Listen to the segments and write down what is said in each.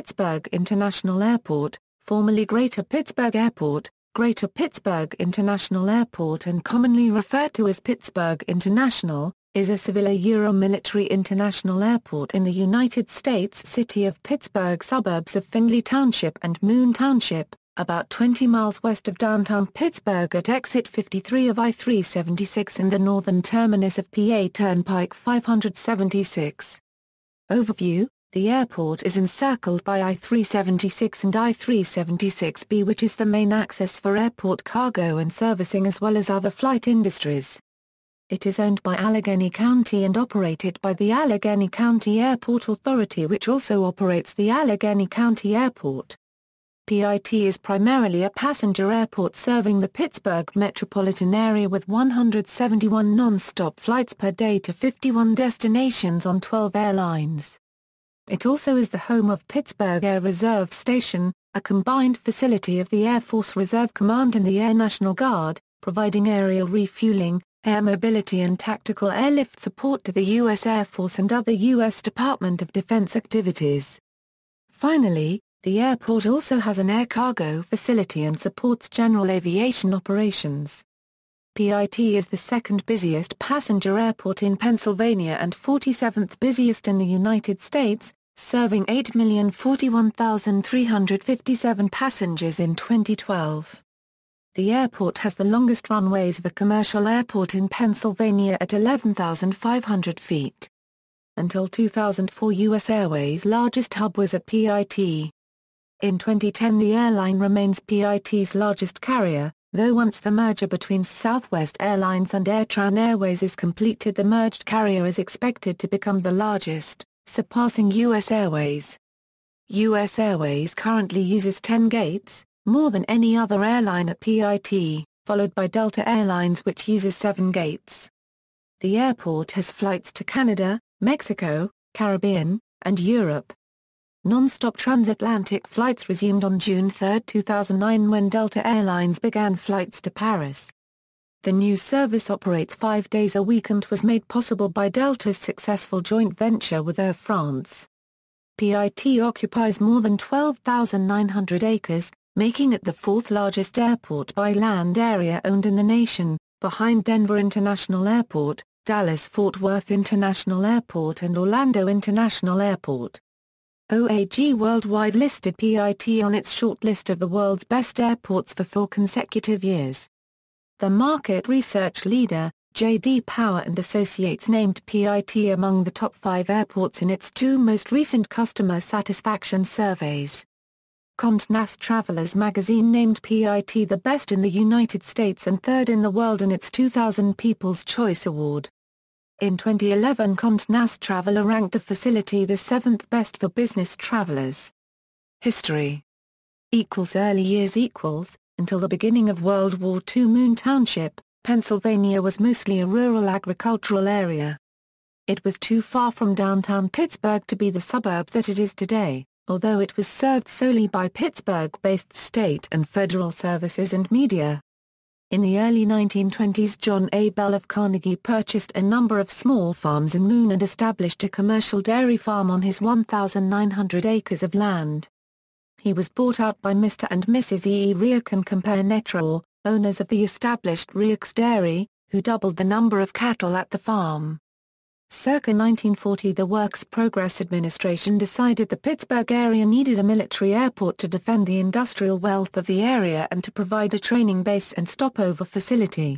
Pittsburgh International Airport, formerly Greater Pittsburgh Airport, Greater Pittsburgh International Airport and commonly referred to as Pittsburgh International, is a civil Euro-military international airport in the United States city of Pittsburgh, suburbs of Findlay Township and Moon Township, about 20 miles west of downtown Pittsburgh at exit 53 of I-376 and the northern terminus of PA Turnpike 576. Overview: the airport is encircled by I-376 and I-376B, which is the main access for airport cargo and servicing as well as other flight industries. It is owned by Allegheny County and operated by the Allegheny County Airport Authority, which also operates the Allegheny County Airport. PIT is primarily a passenger airport serving the Pittsburgh metropolitan area with 171 non-stop flights per day to 51 destinations on 12 airlines. It also is the home of Pittsburgh Air Reserve Station, a combined facility of the Air Force Reserve Command and the Air National Guard, providing aerial refueling, air mobility and tactical airlift support to the U.S. Air Force and other U.S. Department of Defense activities. Finally, the airport also has an air cargo facility and supports general aviation operations. PIT is the second busiest passenger airport in Pennsylvania and 47th busiest in the United States, serving 8,041,357 passengers in 2012. The airport has the longest runways of a commercial airport in Pennsylvania at 11,500 feet. Until 2004, U.S. Airways' largest hub was at PIT. In 2010 the airline remains PIT's largest carrier, though once the merger between Southwest Airlines and Airtran Airways is completed, the merged carrier is expected to become the largest, surpassing U.S. Airways. U.S. Airways currently uses 10 gates, more than any other airline at PIT, followed by Delta Airlines, which uses 7 gates. The airport has flights to Canada, Mexico, Caribbean, and Europe. Non-stop transatlantic flights resumed on June 3, 2009 when Delta Airlines began flights to Paris. The new service operates 5 days a week and was made possible by Delta's successful joint venture with Air France. PIT occupies more than 12,900 acres, making it the 4th largest airport by land area owned in the nation, behind Denver International Airport, Dallas-Fort Worth International Airport and Orlando International Airport. OAG Worldwide listed PIT on its short list of the world's best airports for 4 consecutive years. The market research leader, J.D. Power and Associates, named PIT among the top 5 airports in its 2 most recent customer satisfaction surveys. Condé Nast Travelers magazine named PIT the best in the United States and 3rd in the world in its 2000 People's Choice Award. In 2011, Condé Nast Traveler ranked the facility the 7th best for business travelers. History Early years Until the beginning of World War II, Moon Township, Pennsylvania was mostly a rural agricultural area. It was too far from downtown Pittsburgh to be the suburb that it is today, although it was served solely by Pittsburgh-based state and federal services and media. In the early 1920s, John A. Bell of Carnegie purchased a number of small farms in Moon and established a commercial dairy farm on his 1,900 acres of land. He was bought out by Mr. and Mrs. E. E. Rieck and Compare Netraw, owners of the established Rieck's Dairy, who doubled the number of cattle at the farm. Circa 1940, the Works Progress Administration decided the Pittsburgh area needed a military airport to defend the industrial wealth of the area and to provide a training base and stopover facility.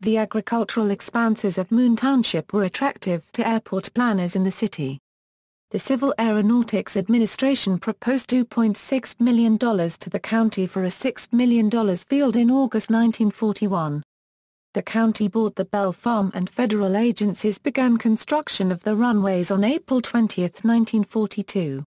The agricultural expanses of Moon Township were attractive to airport planners in the city. The Civil Aeronautics Administration proposed $2.6 million to the county for a $6 million field in August 1941. The county bought the Bell Farm and federal agencies began construction of the runways on April 20, 1942.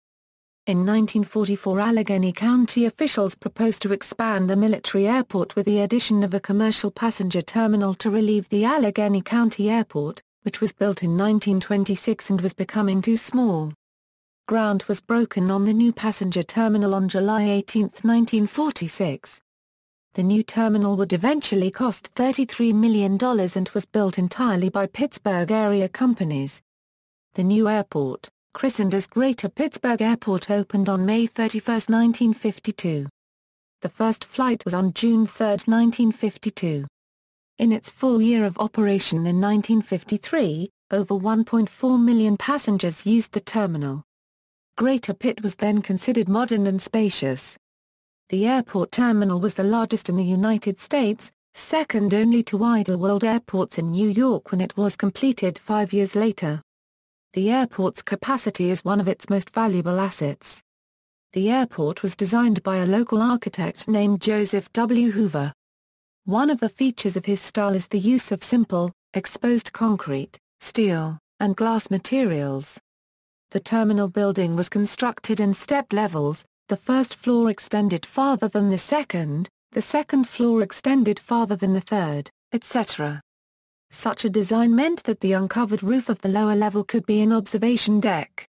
In 1944, Allegheny County officials proposed to expand the military airport with the addition of a commercial passenger terminal to relieve the Allegheny County Airport, which was built in 1926 and was becoming too small. Ground was broken on the new passenger terminal on July 18, 1946. The new terminal would eventually cost $33 million and was built entirely by Pittsburgh area companies. The new airport, christened as Greater Pittsburgh Airport, opened on May 31, 1952. The first flight was on June 3, 1952. In its full year of operation in 1953, over 1.4 million passengers used the terminal. Greater Pitt was then considered modern and spacious. The airport terminal was the largest in the United States, second only to Idlewild Airports in New York when it was completed 5 years later. The airport's capacity is one of its most valuable assets. The airport was designed by a local architect named Joseph W. Hoover. One of the features of his style is the use of simple, exposed concrete, steel, and glass materials. The terminal building was constructed in step levels, the first floor extended farther than the second floor extended farther than the third, etc. Such a design meant that the uncovered roof of the lower level could be an observation deck.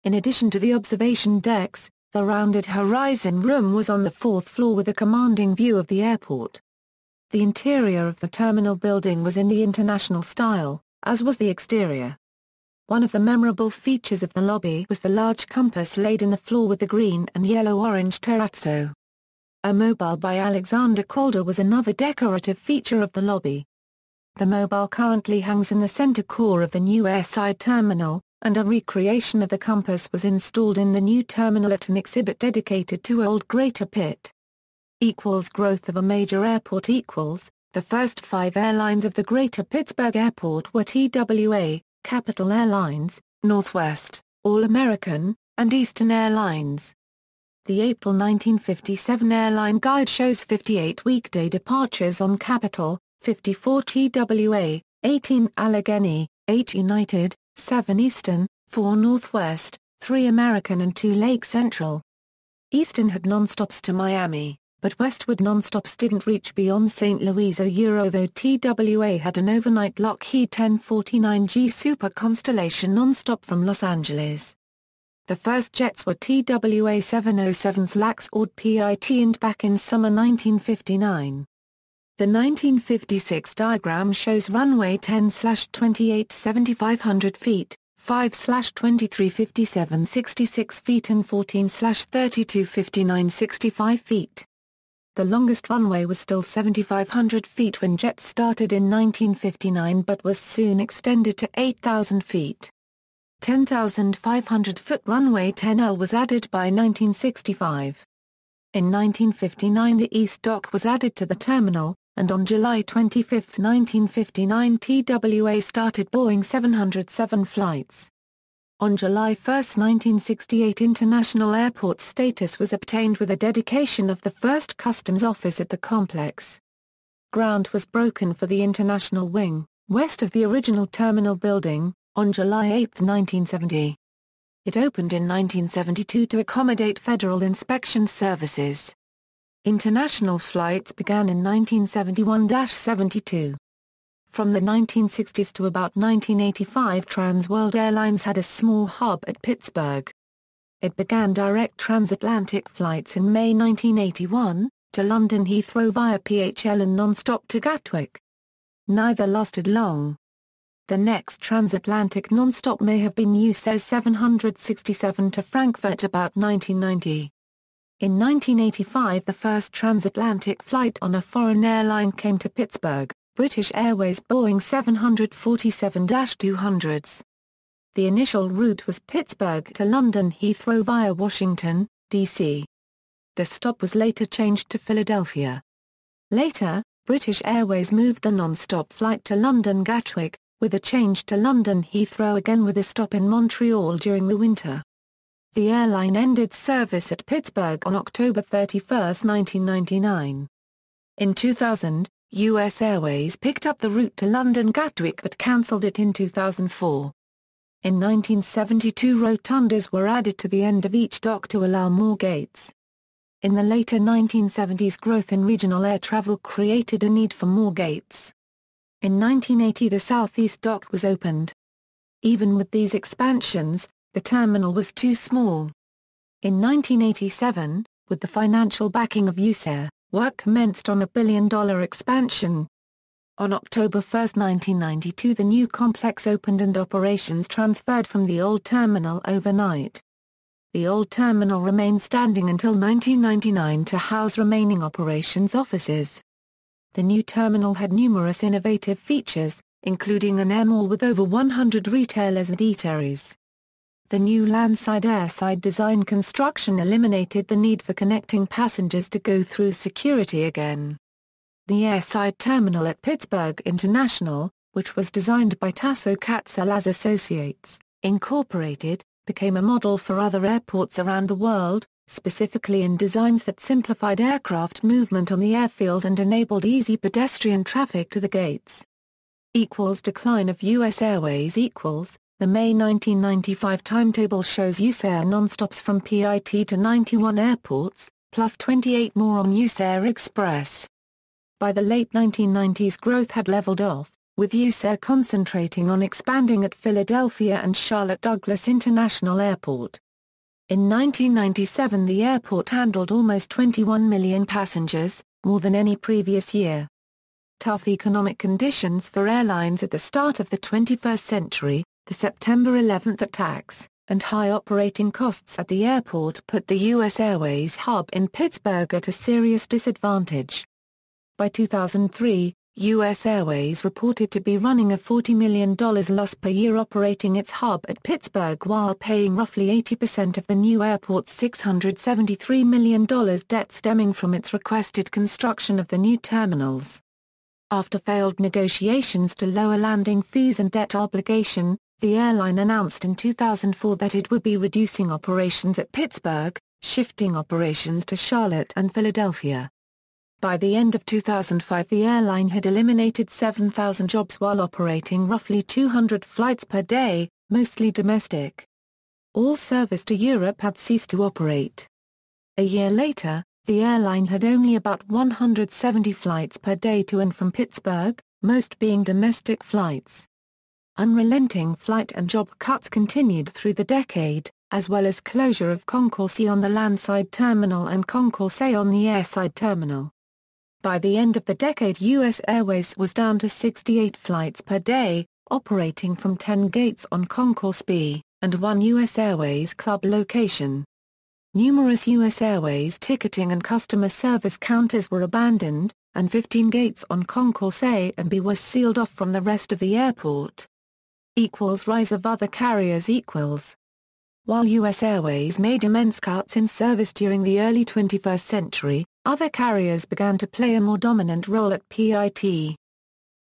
In addition to the observation decks, the rounded horizon room was on the fourth floor with a commanding view of the airport. The interior of the terminal building was in the international style, as was the exterior. One of the memorable features of the lobby was the large compass laid in the floor with the green and yellow-orange terrazzo. A mobile by Alexander Calder was another decorative feature of the lobby. The mobile currently hangs in the center core of the new Airside Terminal, and a recreation of the compass was installed in the new terminal at an exhibit dedicated to Old Greater Pitt. Growth of a major airport equals, the first 5 airlines of the Greater Pittsburgh Airport were TWA, Capital Airlines, Northwest, All-American, and Eastern Airlines. The April 1957 airline guide shows 58 weekday departures on Capital, 54 TWA, 18 Allegheny, 8 United, 7 Eastern, 4 Northwest, 3 American and 2 Lake Central. Eastern had non-stops to Miami, but westward non-stops didn't reach beyond St. Louis though TWA had an overnight Lockheed 1049G Super Constellation non-stop from Los Angeles. The first jets were TWA 707s Lax Ord PIT and back in summer 1959. The 1956 diagram shows runway 10/28 7,500 feet, 5/23 57 66 feet and 14/32 59 65 feet. The longest runway was still 7,500 feet when jets started in 1959 but was soon extended to 8,000 feet. 10,500-foot runway 10L was added by 1965. In 1959 the East Dock was added to the terminal, and on July 25, 1959 TWA started Boeing 707 flights. On July 1, 1968 International Airport status was obtained with a dedication of the first customs office at the complex. Ground was broken for the International Wing, west of the original terminal building, on July 8, 1970. It opened in 1972 to accommodate federal inspection services. International flights began in 1971-72. From the 1960s to about 1985 Trans World Airlines had a small hub at Pittsburgh. It began direct transatlantic flights in May 1981, to London Heathrow via PHL and non-stop to Gatwick. Neither lasted long. The next transatlantic non-stop may have been US 767 to Frankfurt about 1990. In 1985 the first transatlantic flight on a foreign airline came to Pittsburgh, British Airways Boeing 747-200s. The initial route was Pittsburgh to London Heathrow via Washington, D.C. The stop was later changed to Philadelphia. Later, British Airways moved the non-stop flight to London Gatwick, with a change to London Heathrow again with a stop in Montreal during the winter. The airline ended service at Pittsburgh on October 31, 1999. In 2000, US Airways picked up the route to London Gatwick but cancelled it in 2004. In 1972 rotundas were added to the end of each dock to allow more gates. In the later 1970s growth in regional air travel created a need for more gates. In 1980 the southeast dock was opened. Even with these expansions, the terminal was too small. In 1987, with the financial backing of USAIR, work commenced on a $1 billion expansion. On October 1, 1992, the new complex opened and operations transferred from the old terminal overnight. The old terminal remained standing until 1999 to house remaining operations offices. The new terminal had numerous innovative features, including an air mall with over 100 retailers and eateries. The new landside airside design construction eliminated the need for connecting passengers to go through security again. The Airside Terminal at Pittsburgh International, which was designed by Tasso Katsoulas Associates, Incorporated, became a model for other airports around the world, specifically in designs that simplified aircraft movement on the airfield and enabled easy pedestrian traffic to the gates. Decline of U.S. Airways equals. The May 1995 timetable shows USAir non-stops from PIT to 91 airports, plus 28 more on USAir Express. By the late 1990s, growth had leveled off, with USAir concentrating on expanding at Philadelphia and Charlotte Douglas International Airport. In 1997, the airport handled almost 21 million passengers, more than any previous year. Tough economic conditions for airlines at the start of the 21st century, the September 11 attacks, and high operating costs at the airport put the U.S. Airways hub in Pittsburgh at a serious disadvantage. By 2003, U.S. Airways reported to be running a $40 million loss per year operating its hub at Pittsburgh while paying roughly 80% of the new airport's $673 million debt stemming from its requested construction of the new terminals. After failed negotiations to lower landing fees and debt obligation, the airline announced in 2004 that it would be reducing operations at Pittsburgh, shifting operations to Charlotte and Philadelphia. By the end of 2005, the airline had eliminated 7,000 jobs while operating roughly 200 flights per day, mostly domestic. All service to Europe had ceased to operate. A year later, the airline had only about 170 flights per day to and from Pittsburgh, most being domestic flights. Unrelenting flight and job cuts continued through the decade, as well as closure of Concourse E on the Landside Terminal and Concourse A on the Airside Terminal. By the end of the decade, U.S. Airways was down to 68 flights per day, operating from 10 gates on Concourse B, and one U.S. Airways Club location. Numerous U.S. Airways ticketing and customer service counters were abandoned, and 15 gates on Concourse A and B were sealed off from the rest of the airport. Rise of other carriers equals. While U.S. Airways made immense cuts in service during the early 21st century, other carriers began to play a more dominant role at PIT.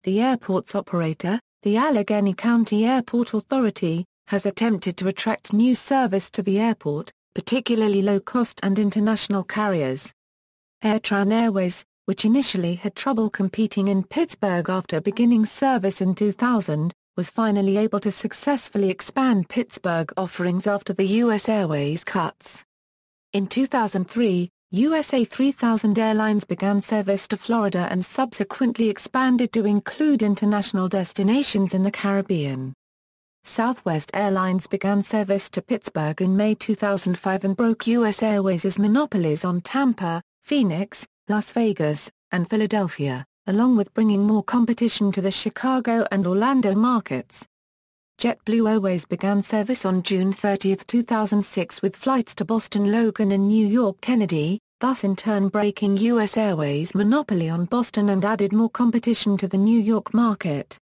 The airport's operator, the Allegheny County Airport Authority, has attempted to attract new service to the airport, particularly low-cost and international carriers. AirTran Airways, which initially had trouble competing in Pittsburgh after beginning service in 2000, was finally able to successfully expand Pittsburgh offerings after the U.S. Airways cuts. In 2003, USA 3000 Airlines began service to Florida and subsequently expanded to include international destinations in the Caribbean. Southwest Airlines began service to Pittsburgh in May 2005 and broke U.S. Airways' monopolies on Tampa, Phoenix, Las Vegas, and Philadelphia, along with bringing more competition to the Chicago and Orlando markets. Jetblue Airways began service on June 30, 2006 with flights to Boston Logan and New York Kennedy, thus in turn breaking U.S. Airways' monopoly on Boston and added more competition to the New York market.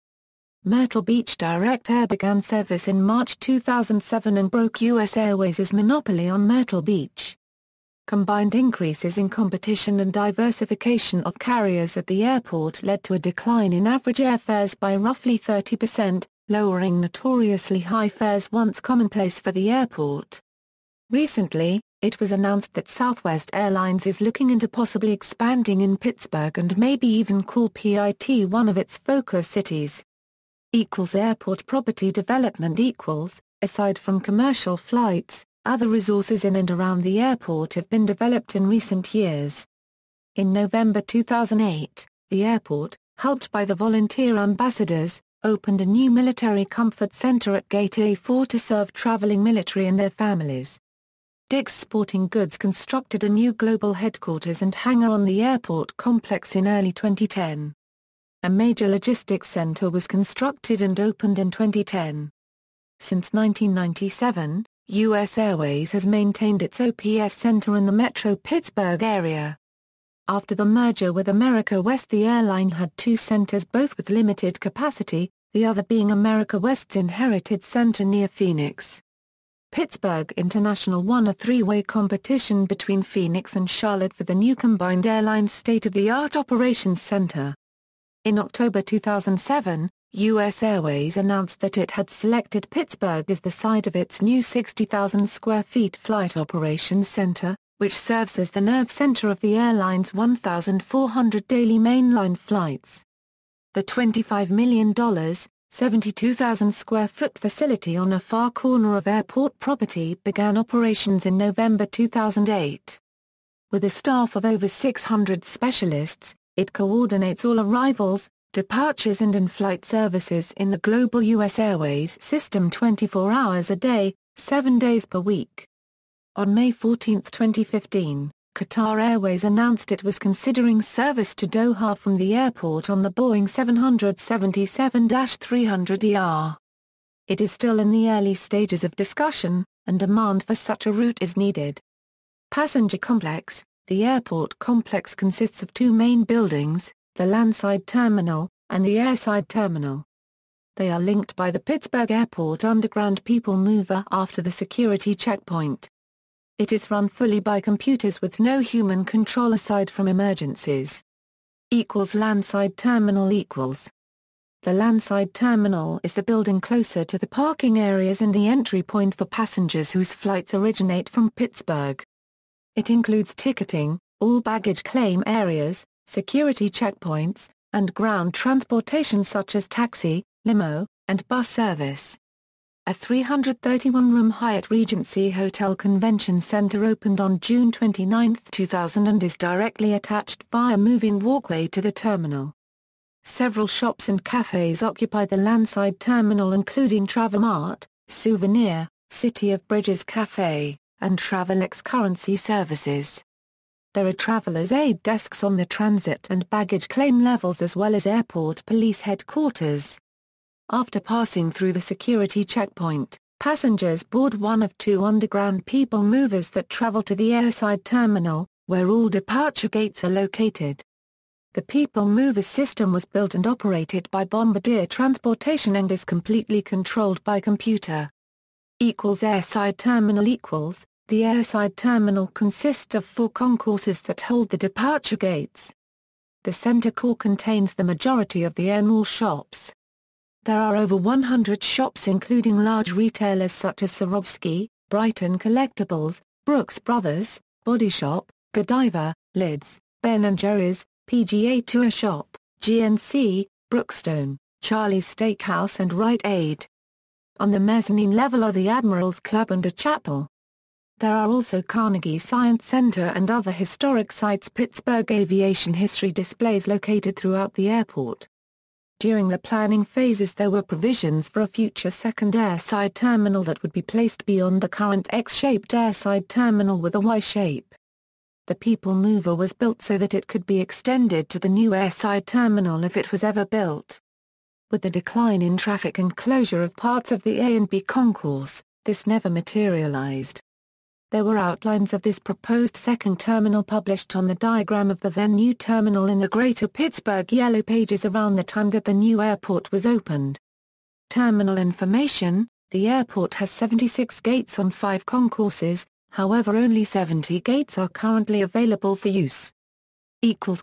Myrtle Beach Direct Air began service in March 2007 and broke U.S. Airways' monopoly on Myrtle Beach. Combined increases in competition and diversification of carriers at the airport led to a decline in average airfares by roughly 30%, lowering notoriously high fares once commonplace for the airport. Recently, it was announced that Southwest Airlines is looking into possibly expanding in Pittsburgh and maybe even call PIT one of its focus cities. Airport property development aside from commercial flights, other resources in and around the airport have been developed in recent years. In November 2008, the airport, helped by the volunteer ambassadors, opened a new military comfort center at Gate A4 to serve traveling military and their families. Dick's Sporting Goods constructed a new global headquarters and hangar on the airport complex in early 2010. a major logistics center was constructed and opened in 2010. Since 1997, U.S. Airways has maintained its OPS center in the metro Pittsburgh area. After the merger with America West, the airline had two centers, both with limited capacity, the other being America West's inherited center near Phoenix. Pittsburgh International won a three-way competition between Phoenix and Charlotte for the new combined airline's state-of-the-art operations center. In October 2007, U.S. Airways announced that it had selected Pittsburgh as the site of its new 60,000 square feet flight operations center, which serves as the nerve center of the airline's 1,400 daily mainline flights. The $25 million, 72,000 square foot facility on a far corner of airport property began operations in November 2008. With a staff of over 600 specialists, it coordinates all arrivals, departures and in-flight services in the global U.S. Airways system 24 hours a day, 7 days per week. On May 14, 2015, Qatar Airways announced it was considering service to Doha from the airport on the Boeing 777-300ER. It is still in the early stages of discussion, and demand for such a route is needed. Passenger complex. The airport complex consists of two main buildings, the Landside Terminal, and the Airside Terminal. They are linked by the Pittsburgh Airport underground people mover after the security checkpoint. It is run fully by computers with no human control aside from emergencies. Landside Terminal equals. The Landside Terminal is the building closer to the parking areas and the entry point for passengers whose flights originate from Pittsburgh. It includes ticketing, all baggage claim areas, security checkpoints, and ground transportation such as taxi, limo, and bus service. A 331-room Hyatt Regency Hotel Convention Center opened on June 29, 2000 and is directly attached via moving walkway to the terminal. Several shops and cafes occupy the Landside Terminal including Travamart, Souvenir, City of Bridges Cafe, and Travelex Currency Services. There are travelers' aid desks on the transit and baggage claim levels as well as airport police headquarters. After passing through the security checkpoint, passengers board one of two underground people movers that travel to the Airside Terminal, where all departure gates are located. The people mover system was built and operated by Bombardier Transportation and is completely controlled by computer. Airside Terminal equals. The Airside Terminal consists of 4 concourses that hold the departure gates. The center core contains the majority of the air mall shops. There are over 100 shops including large retailers such as Swarovski, Brighton Collectibles, Brooks Brothers, Body Shop, Godiva, Lids, Ben & Jerry's, PGA Tour Shop, GNC, Brookstone, Charlie's Steakhouse and Rite Aid. On the mezzanine level are the Admiral's Club and a chapel. There are also Carnegie Science Center and other historic sites. Pittsburgh aviation history displays located throughout the airport. During the planning phases there were provisions for a future second airside terminal that would be placed beyond the current X-shaped airside terminal with a Y shape. The people mover was built so that it could be extended to the new airside terminal if it was ever built. With the decline in traffic and closure of parts of the A and B concourse, this never materialized. There were outlines of this proposed second terminal published on the diagram of the then new terminal in the Greater Pittsburgh Yellow Pages around the time that the new airport was opened. Terminal information: the airport has 76 gates on 5 concourses, however only 70 gates are currently available for use.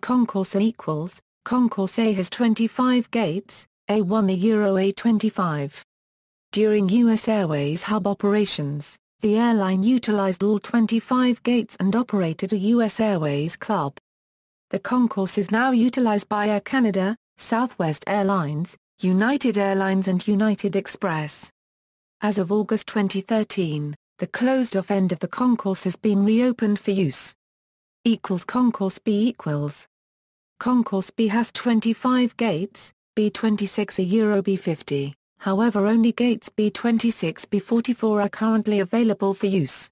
Concourse A equals, Concourse A has 25 gates, A1 A25. During U.S. Airways hub operations, the airline utilized all 25 gates and operated a U.S. Airways Club. The concourse is now utilized by Air Canada, Southwest Airlines, United Airlines and United Express. As of August 2013, the closed-off end of the concourse has been reopened for use. Concourse B equals. Concourse B has 25 gates, B26 a B50. However only gates B26 B44 are currently available for use.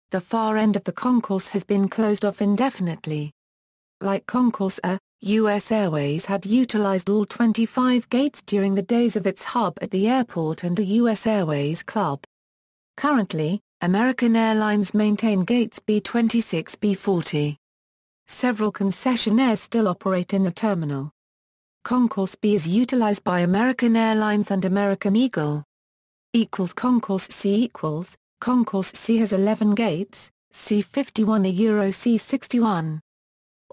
The far end of the concourse has been closed off indefinitely. Like Concourse A, U.S. Airways had utilized all 25 gates during the days of its hub at the airport and a U.S. Airways club. Currently, American Airlines maintain gates B26, B40. Several concessionaires still operate in the terminal. Concourse B is utilized by American Airlines and American Eagle. Concourse C equals, Concourse C has 11 gates, C51 a Euro C61.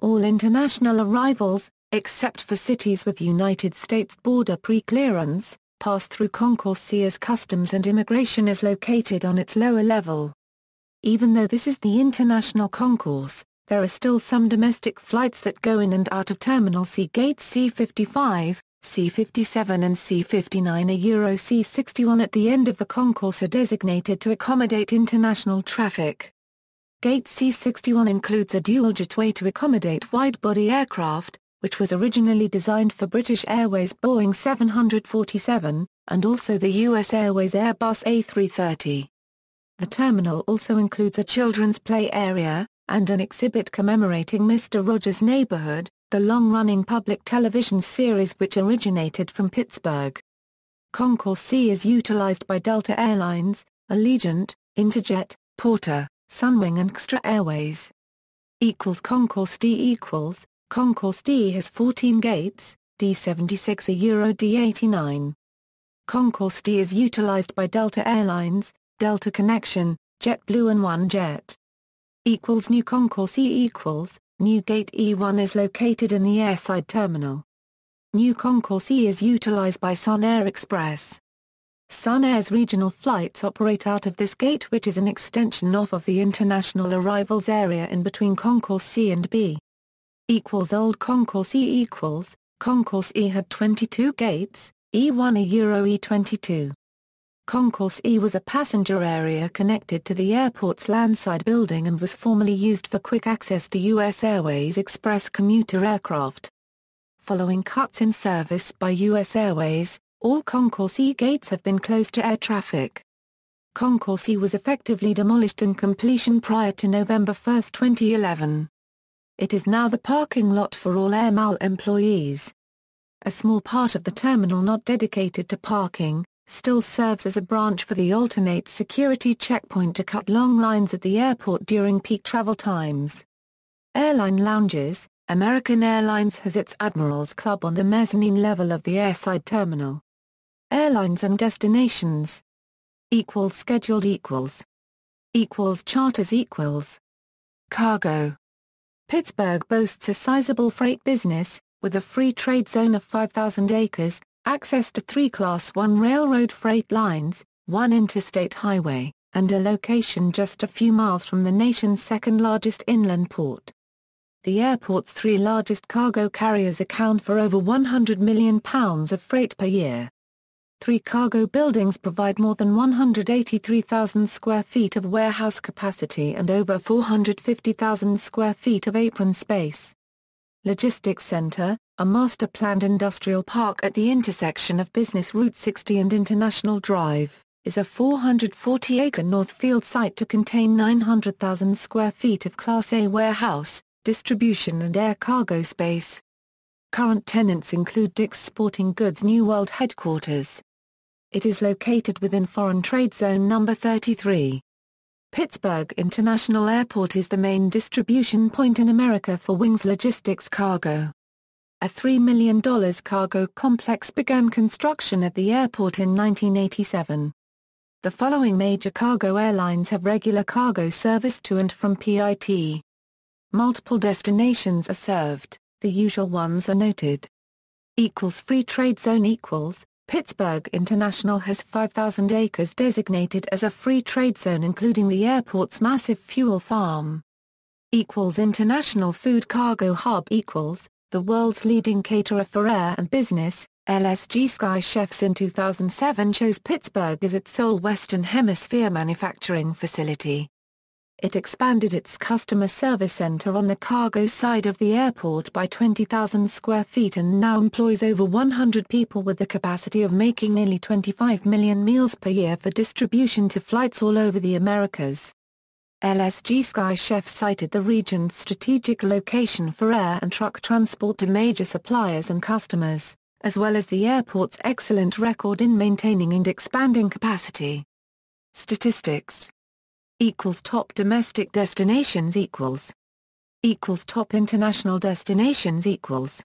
All international arrivals, except for cities with United States border pre-clearance, pass through Concourse C as customs and immigration is located on its lower level. Even though this is the international concourse, there are still some domestic flights that go in and out of Terminal C gates C55, C57 and C59 a Euro C61 at the end of the concourse are designated to accommodate international traffic. Gate C61 includes a dual jetway to accommodate wide-body aircraft, which was originally designed for British Airways Boeing 747, and also the US Airways Airbus A330. The terminal also includes a children's play area, and an exhibit commemorating Mr. Rogers' Neighborhood, the long-running public television series which originated from Pittsburgh. Concourse C is utilized by Delta Airlines, Allegiant, Interjet, Porter, Sunwing and Extra Airways. Concourse D equals, Concourse D has 14 gates, D76 a Euro D89. Concourse D is utilized by Delta Airlines, Delta Connection, JetBlue and OneJet. New Concourse E equals, New Gate E1 is located in the Airside Terminal. New Concourse E is utilized by Sun Air Express. Sun Air's regional flights operate out of this gate, which is an extension off of the international arrivals area in between Concourse C and B. Old Concourse E equals, Concourse E had 22 gates, E1 a Euro E22. Concourse E was a passenger area connected to the airport's landside building and was formerly used for quick access to U.S. Airways Express commuter aircraft. Following cuts in service by U.S. Airways, all Concourse E gates have been closed to air traffic. Concourse E was effectively demolished in completion prior to November 1, 2011. It is now the parking lot for all Air Mal employees. A small part of the terminal not dedicated to parking, still serves as a branch for the alternate security checkpoint to cut long lines at the airport during peak travel times. Airline Lounges, American Airlines has its Admirals Club on the mezzanine level of the Airside Terminal. Airlines and destinations. Scheduled charters Cargo. Pittsburgh boasts a sizable freight business, with a free trade zone of 5,000 acres, access to 3 Class 1 railroad freight lines, 1 interstate highway, and a location just a few miles from the nation's second-largest inland port. The airport's 3 largest cargo carriers account for over 100 million pounds of freight per year. 3 cargo buildings provide more than 183,000 square feet of warehouse capacity and over 450,000 square feet of apron space. Logistics Center, a master-planned industrial park at the intersection of Business Route 60 and International Drive, is a 440-acre Northfield site to contain 900,000 square feet of Class A warehouse, distribution and air cargo space. Current tenants include Dick's Sporting Goods New World headquarters. It is located within Foreign Trade Zone No. 33. Pittsburgh International Airport is the main distribution point in America for Wings Logistics cargo. A $3 million cargo complex began construction at the airport in 1987. The following major cargo airlines have regular cargo service to and from PIT. Multiple destinations are served, the usual ones are noted. Free trade zone Pittsburgh International has 5,000 acres designated as a free trade zone including the airport's massive fuel farm. International Food Cargo Hub the world's leading caterer for air and business, LSG Sky Chefs in 2007 chose Pittsburgh as its sole Western Hemisphere manufacturing facility. It expanded its customer service center on the cargo side of the airport by 20,000 square feet and now employs over 100 people with the capacity of making nearly 25 million meals per year for distribution to flights all over the Americas. LSG Sky Chef cited the region's strategic location for air and truck transport to major suppliers and customers, as well as the airport's excellent record in maintaining and expanding capacity. Statistics equals top domestic destinations equals top international destinations equals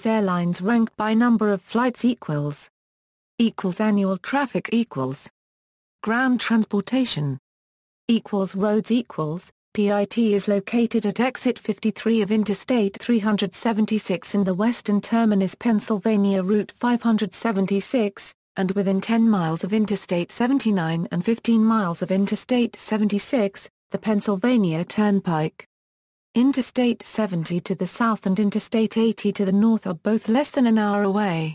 airlines ranked by number of flights equals annual traffic equals ground transportation equals roads equals PIT is located at exit 53 of Interstate 376 in the western terminus Pennsylvania Route 576, and within 10 miles of Interstate 79 and 15 miles of Interstate 76, the Pennsylvania Turnpike. Interstate 70 to the south and Interstate 80 to the north are both less than an hour away.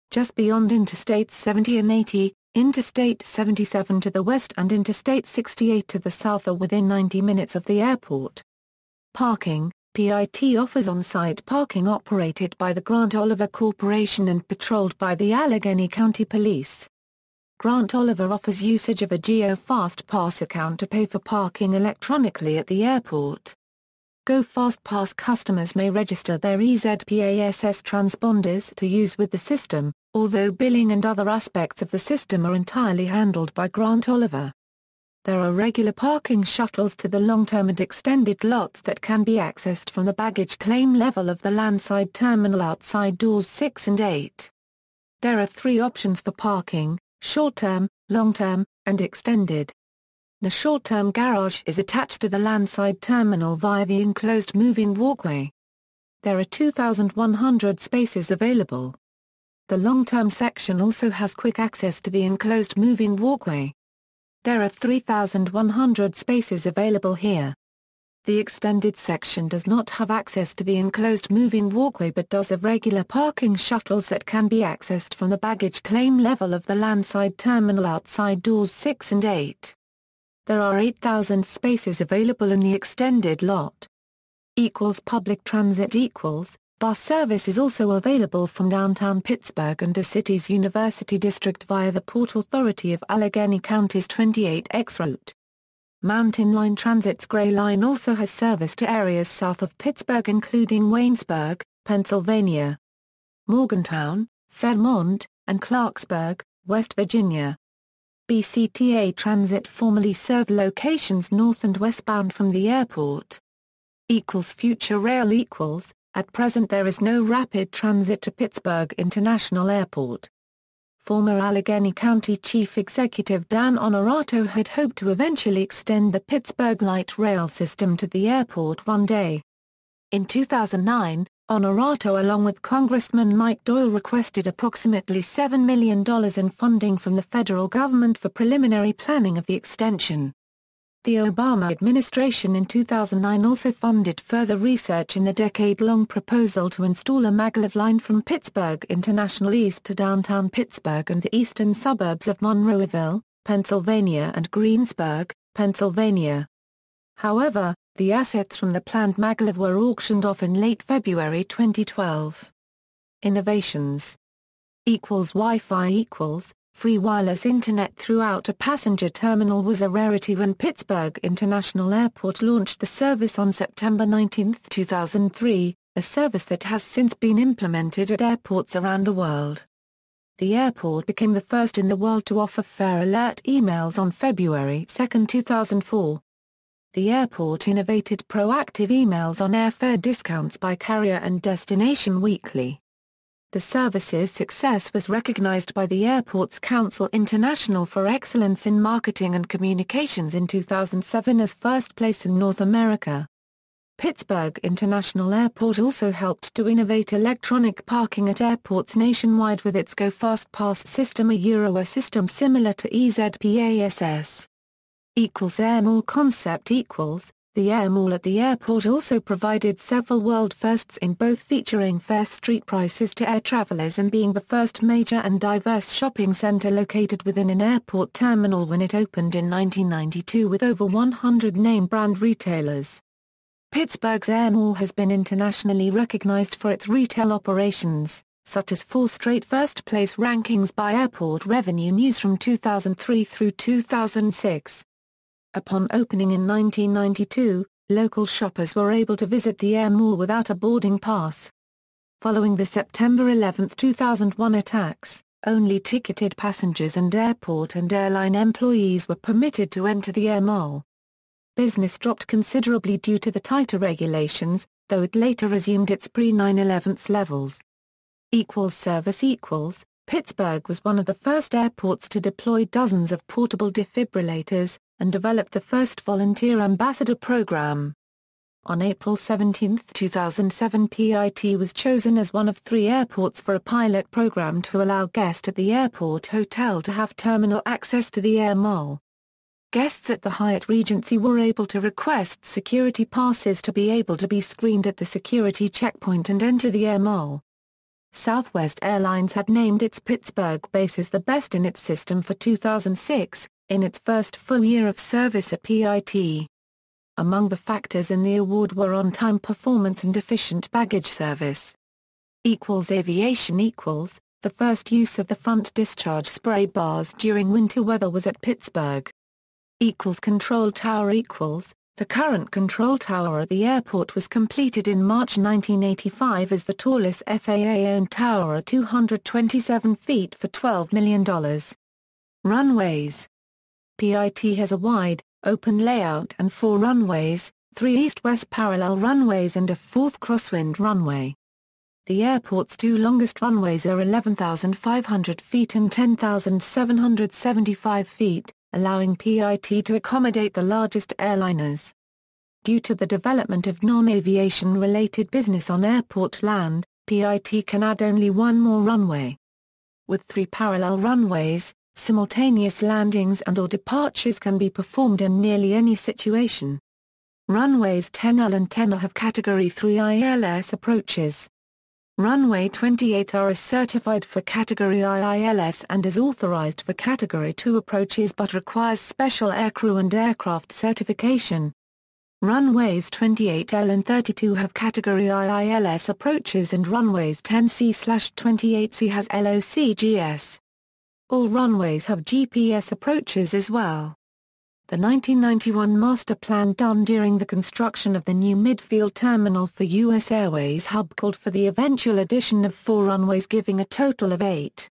Just beyond Interstate 70 and 80, Interstate 77 to the west and Interstate 68 to the south are within 90 minutes of the airport. Parking: PIT offers on-site parking operated by the Grant Oliver Corporation and patrolled by the Allegheny County Police. Grant Oliver offers usage of a GO Fast account to pay for parking electronically at the airport. Go Fast Pass customers may register their EZPASS transponders to use with the system, although billing and other aspects of the system are entirely handled by Grant Oliver. There are regular parking shuttles to the long-term and extended lots that can be accessed from the baggage claim level of the Landside Terminal outside doors 6 and 8. There are 3 options for parking: short-term, long-term, and extended. The short-term garage is attached to the Landside Terminal via the enclosed moving walkway. There are 2,100 spaces available. The long-term section also has quick access to the enclosed moving walkway. There are 3,100 spaces available here. The extended section does not have access to the enclosed moving walkway but does have regular parking shuttles that can be accessed from the baggage claim level of the Landside Terminal outside doors 6 and 8. There are 8,000 spaces available in the extended lot. Public transit bus service is also available from downtown Pittsburgh and the city's University District via the Port Authority of Allegheny County's 28X route. Mountain Line Transit's Gray Line also has service to areas south of Pittsburgh including Waynesburg, Pennsylvania, Morgantown, Fairmont, and Clarksburg, West Virginia. BCTA Transit formerly served locations north and westbound from the airport. Future Rail at present there is no rapid transit to Pittsburgh International Airport. Former Allegheny County Chief Executive Dan Honorato had hoped to eventually extend the Pittsburgh Light Rail system to the airport one day. In 2009, Honorato along with Congressman Mike Doyle requested approximately $7 million in funding from the federal government for preliminary planning of the extension. The Obama administration in 2009 also funded further research in the decade-long proposal to install a maglev line from Pittsburgh International east to downtown Pittsburgh and the eastern suburbs of Monroeville, Pennsylvania and Greensburg, Pennsylvania. However, the assets from the planned maglev were auctioned off in late February 2012. Innovations Wi-Fi free wireless internet throughout a passenger terminal was a rarity when Pittsburgh International Airport launched the service on September 19, 2003, a service that has since been implemented at airports around the world. The airport became the first in the world to offer fare alert emails on February 2, 2004. The airport innovated proactive emails on airfare discounts by carrier and destination weekly. The service's success was recognized by the Airports Council International for Excellence in Marketing and Communications in 2007 as first place in North America. Pittsburgh International Airport also helped to innovate electronic parking at airports nationwide with its Go Fast Pass system, a system similar to EZPASS. Air Mall concept The Air Mall at the airport also provided several world firsts in both featuring fair street prices to air travelers and being the first major and diverse shopping center located within an airport terminal when it opened in 1992 with over 100 name-brand retailers. Pittsburgh's Air Mall has been internationally recognized for its retail operations, such as 4 straight first-place rankings by Airport Revenue News from 2003 through 2006. Upon opening in 1992, local shoppers were able to visit the Air Mall without a boarding pass. Following the September 11, 2001 attacks, only ticketed passengers and airport and airline employees were permitted to enter the Air Mall. Business dropped considerably due to the tighter regulations, though it later resumed its pre-9/11 levels. Service Pittsburgh was one of the first airports to deploy dozens of portable defibrillators, and developed the first volunteer ambassador program. On April 17, 2007, PIT was chosen as one of 3 airports for a pilot program to allow guests at the airport hotel to have terminal access to the Air Mall. Guests at the Hyatt Regency were able to request security passes to be able to be screened at the security checkpoint and enter the Air Mall. Southwest Airlines had named its Pittsburgh base as the best in its system for 2006, in its first full year of service at PIT. Among the factors in the award were on-time performance and efficient baggage service. Aviation the first use of the front discharge spray bars during winter weather was at Pittsburgh. Control tower the current control tower at the airport was completed in March 1985 as the tallest FAA-owned tower at 227 feet for $12 million. Runways. PIT has a wide, open layout and 4 runways, 3 east-west parallel runways and a 4th crosswind runway. The airport's 2 longest runways are 11,500 feet and 10,775 feet, allowing PIT to accommodate the largest airliners. Due to the development of non-aviation related business on airport land, PIT can add only 1 more runway. With 3 parallel runways, simultaneous landings and/or departures can be performed in nearly any situation. Runways 10L and 10R have Category 3 ILS approaches. Runway 28R is certified for Category IILS and is authorized for Category 2 approaches but requires special aircrew and aircraft certification. Runways 28L and 32 have Category IILS approaches and runways 10C/28C has LOCGS. All runways have GPS approaches as well. The 1991 master plan done during the construction of the new midfield terminal for U.S. Airways hub called for the eventual addition of 4 runways giving a total of 8.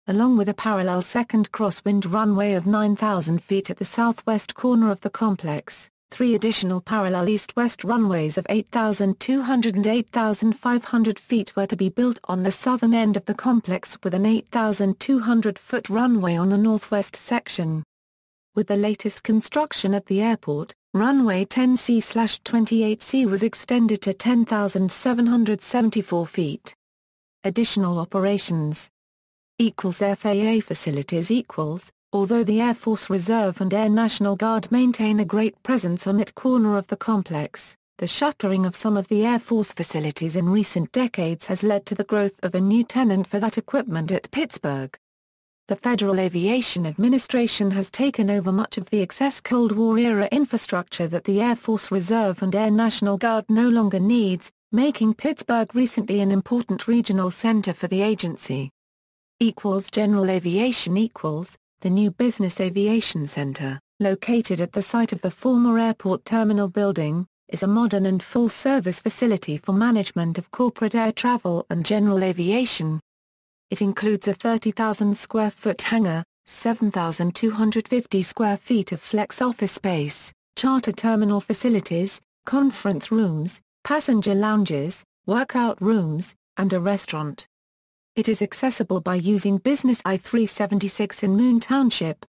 Along with a parallel second crosswind runway of 9,000 feet at the southwest corner of the complex, 3 additional parallel east-west runways of 8,200 and 8,500 feet were to be built on the southern end of the complex with an 8,200-foot runway on the northwest section. With the latest construction at the airport, runway 10C/28C was extended to 10,774 feet. Additional operations FAA facilities although the Air Force Reserve and Air National Guard maintain a great presence on that corner of the complex, the shuttering of some of the Air Force facilities in recent decades has led to the growth of a new tenant for that equipment at Pittsburgh. The Federal Aviation Administration has taken over much of the excess Cold War-era infrastructure that the Air Force Reserve and Air National Guard no longer needs, making Pittsburgh recently an important regional center for the agency. General Aviation the new Business Aviation Center, located at the site of the former airport terminal building, is a modern and full-service facility for management of corporate air travel and general aviation. It includes a 30,000-square-foot hangar, 7,250 square feet of flex office space, charter terminal facilities, conference rooms, passenger lounges, workout rooms, and a restaurant. It is accessible by using Business I-376 in Moon Township.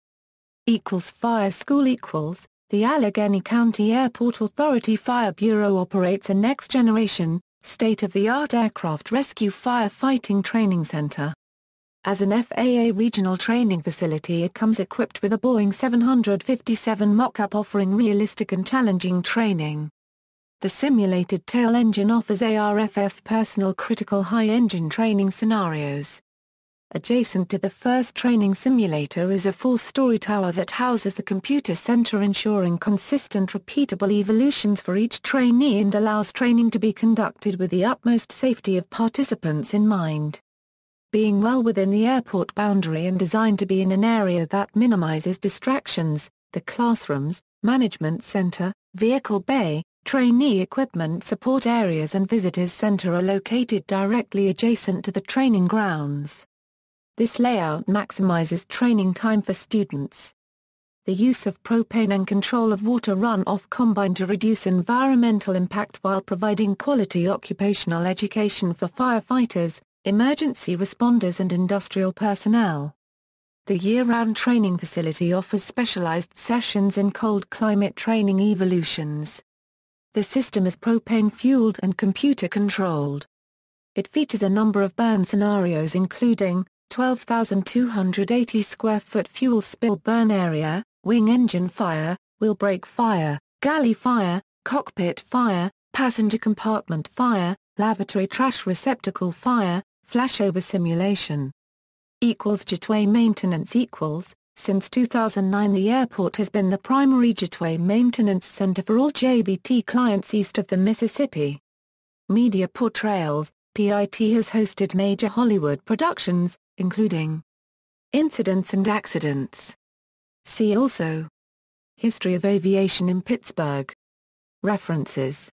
Fire School The Allegheny County Airport Authority Fire Bureau operates a next-generation, state-of-the-art aircraft rescue firefighting training center. As an FAA regional training facility, it comes equipped with a Boeing 757 mock-up offering realistic and challenging training. The simulated tail engine offers ARFF personal critical high engine training scenarios. Adjacent to the first training simulator is a 4-story tower that houses the computer center, ensuring consistent repeatable evolutions for each trainee and allows training to be conducted with the utmost safety of participants in mind. Being well within the airport boundary and designed to be in an area that minimizes distractions, the classrooms, Management Center, Vehicle Bay, Trainee Equipment Support Areas and Visitors Center are located directly adjacent to the training grounds. This layout maximizes training time for students. The use of propane and control of water runoff combine to reduce environmental impact while providing quality occupational education for firefighters, emergency responders and industrial personnel. The year-round training facility offers specialized sessions in cold climate training evolutions. The system is propane-fueled and computer-controlled. It features a number of burn scenarios including 12,280 square foot fuel spill burn area, wing engine fire, wheel brake fire, galley fire, cockpit fire, passenger compartment fire, lavatory trash receptacle fire, flashover simulation. Jetway maintenance Since 2009 the airport has been the primary jetway maintenance center for all JBT clients east of the Mississippi. Media portrayals, PIT has hosted major Hollywood productions, including Incidents and Accidents. See also History of Aviation in Pittsburgh. References.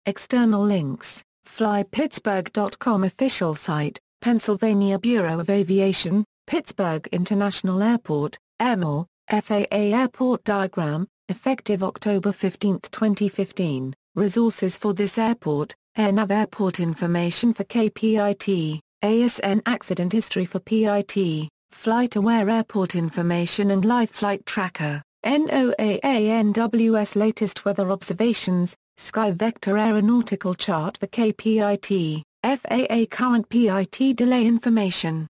External links, flypittsburgh.com official site, Pennsylvania Bureau of Aviation, Pittsburgh International Airport, AirMall, FAA Airport Diagram, effective October 15, 2015, resources for this airport, AirNav Airport information for KPIT, ASN accident history for PIT, FlightAware Airport information and live flight tracker, NOAA-NWS latest weather observations, Sky Vector aeronautical chart for KPIT, FAA current PIT delay information.